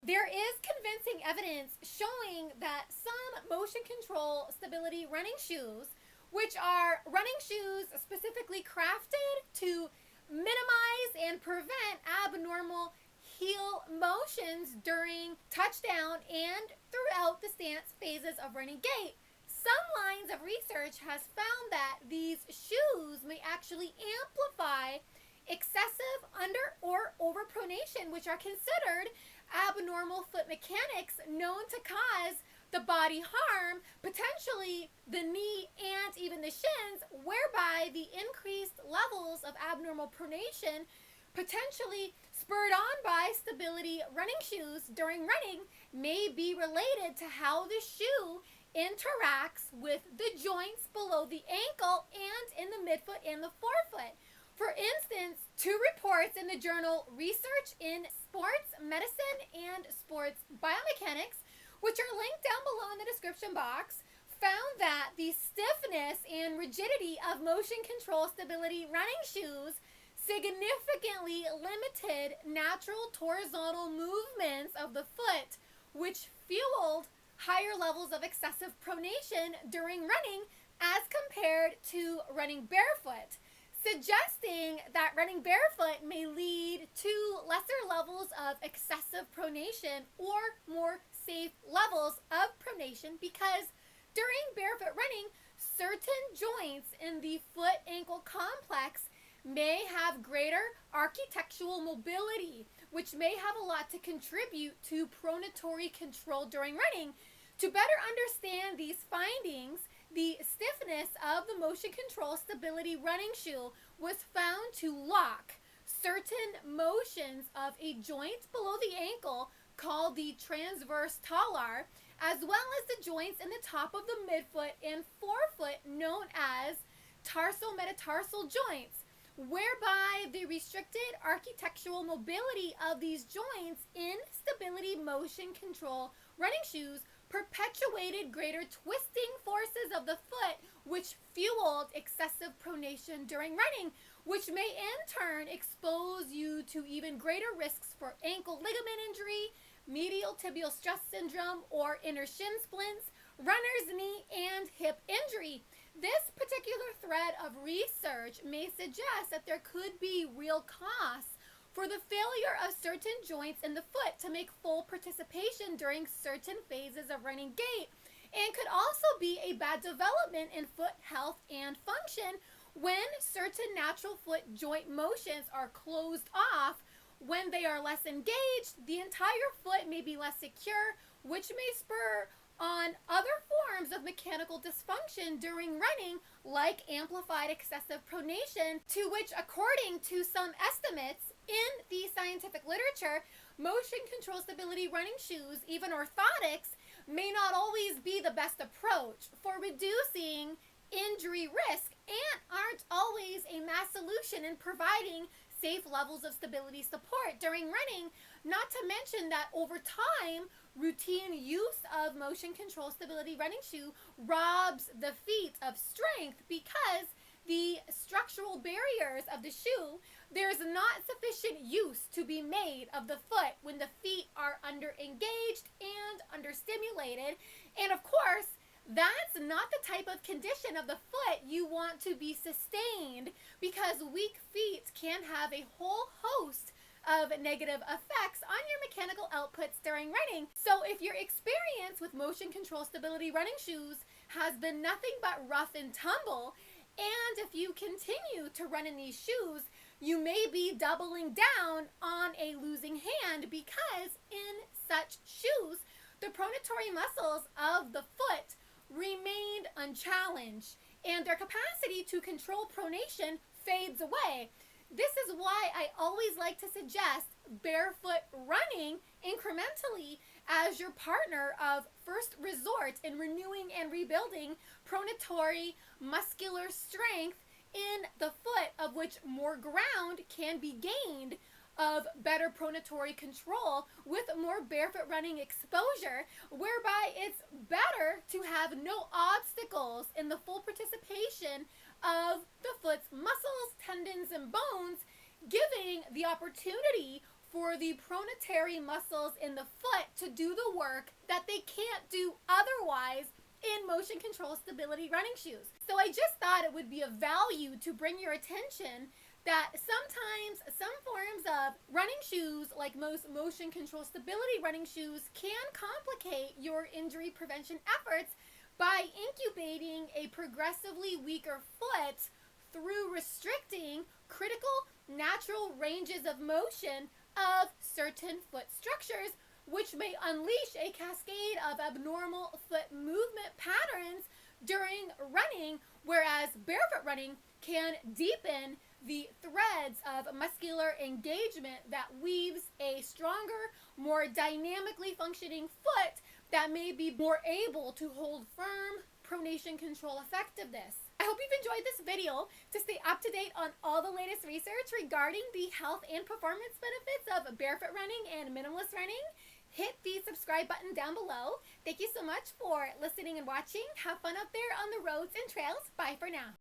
There is convincing evidence showing that some motion control stability running shoes, which are running shoes specifically crafted to minimize and prevent abnormal heel motions during touchdown and throughout the stance phases of running gait. Some lines of research has found that these shoes may actually amplify excessive under or overpronation, which are considered abnormal foot mechanics known to cause the body harm, potentially the knee and even the shins, whereby the increased levels of abnormal pronation, potentially spurred on by stability running shoes during running, may be related to how the shoe interacts with the joints below the ankle and in the midfoot and the forefoot. For instance, two reports in the journal Research in Sports Medicine and Sports Biomechanics, which are linked down below in the description box, found that the stiffness and rigidity of motion control stability running shoes significantly limited natural horizontal movements of the foot, which fueled higher levels of excessive pronation during running as compared to running barefoot, suggesting that running barefoot may lead to lesser levels of excessive pronation or more safe levels of pronation, because during barefoot running, certain joints in the foot ankle complex may have greater architectural mobility, which may have a lot to contribute to pronatory control during running. To better understand these findings, the stiffness of the motion control stability running shoe was found to lock certain motions of a joint below the ankle called the transverse talar, as well as the joints in the top of the midfoot and forefoot known as tarsometatarsal joints, whereby the restricted architectural mobility of these joints in stability motion control running shoes perpetuated greater twisting forces of the foot, which fueled excessive pronation during running, which may in turn expose you to even greater risks for ankle ligament injury, medial tibial stress syndrome, or inner shin splints, runner's knee, and hip injury. This particular thread of research may suggest that there could be real costs for the failure of certain joints in the foot to make full participation during certain phases of running gait, and could also be a bad development in foot health and function when certain natural foot joint motions are closed off. When they are less engaged, the entire foot may be less secure, which may spur on other forms of mechanical dysfunction during running, like amplified excessive pronation, to which, according to some estimates in the scientific literature, motion control stability running shoes, even orthotics, may not always be the best approach for reducing injury risk and aren't always a mass solution in providing safe levels of stability support during running, not to mention that over time, routine use of motion control stability running shoe robs the feet of strength, because the structural barriers of the shoe, there's not sufficient use to be made of the foot when the feet are under engaged and understimulated. And of course, that's not the type of condition of the foot you want to be sustained, because weak feet can have a whole host of negative effects on your mechanical outputs during running. So if your experience with motion control stability running shoes has been nothing but rough and tumble, and if you continue to run in these shoes, you may be doubling down on a losing hand, because in such shoes, the pronatory muscles of the foot remained unchallenged, and their capacity to control pronation fades away. This is why I always like to suggest barefoot running incrementally as your partner of first resort in renewing and rebuilding pronatory muscular strength in the foot, of which more ground can be gained of better pronatory control with more barefoot running exposure, whereby it's better to have no obstacles in the full participation of the foot's muscles, tendons, and bones, giving the opportunity for the pronatory muscles in the foot to do the work that they can't do otherwise in motion control stability running shoes. So I just thought it would be of value to bring your attention that sometimes some forms of running shoes, like most motion control stability running shoes, can complicate your injury prevention efforts by incubating a progressively weaker foot through restricting critical natural ranges of motion of certain foot structures, which may unleash a cascade of abnormal foot movement patterns during running, whereas barefoot running can deepen the threads of muscular engagement that weaves a stronger, more dynamically functioning foot that may be more able to hold firm pronation control effectiveness. I hope you've enjoyed this video. To stay up to date on all the latest research regarding the health and performance benefits of barefoot running and minimalist running, hit the subscribe button down below. Thank you so much for listening and watching. Have fun out there on the roads and trails. Bye for now.